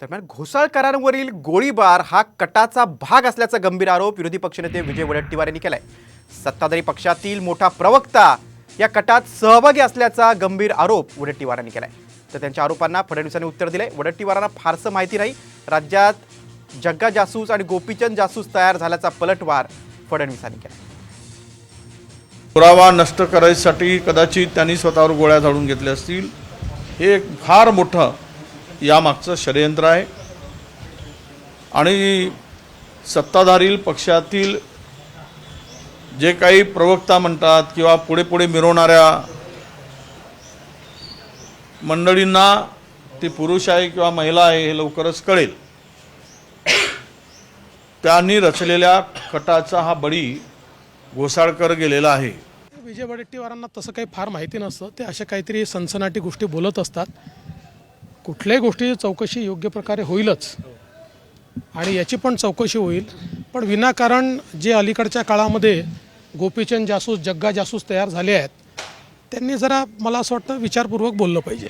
दरम्यान घोसाळकरांवरील गोळीबार हा कटाचा भाग असल्याचा गंभीर आरोप विरोधी पक्षनेते विजय वडेट्टीवार यांनी केलाय। सत्ताधारी पक्षातील मोठा प्रवक्ता या कटात सहभागी असल्याचा गंभीर आरोप वडेट्टीवार यांनी केलाय। तर त्यांच्या आरोपांना फडणवीसांनी उत्तर दिले। वडेट्टीवारांना फारसं माहिती नाही, राज्यात जग्गा जासूस आणि गोपीचंद जासूस तयार झाल्याचा पलटवार फडणवीसांनी केला। पुरावा नष्ट करायसाठी कदाचित त्यांनी स्वतःवर गोळ्या झाडून घेतल्या असतील। हे एक फार मोठं यामागचं षडयंत्र आहे आणि सत्ताधारी पक्षातील जे काही प्रवक्ता म्हणतात किंवा पुढे पुढे मिरवणाऱ्या मंडळींना ती पुरुष आहे किंवा महिला आहे हे लवकरच कळेल। त्यांनी रचलेल्या कटाचा हा बळी घोसाळकर गेलेला आहे। विजय वडेट्टीवारांना तसं काही फार माहिती नसतं, ते अशा काहीतरी सनसनाटी गोष्टी बोलत असतात। कुठल्याही गोष्टीची चौकशी योग्य प्रकारे होईलच आणि याची पण चौकशी होईल, पण विनाकारण जे अलीकडच्या काळामध्ये गोपीचंद जासूस जग्गा जासूस तयार झाले आहेत त्यांनी जरा मला असं वाटतं विचारपूर्वक बोललं पाहिजे।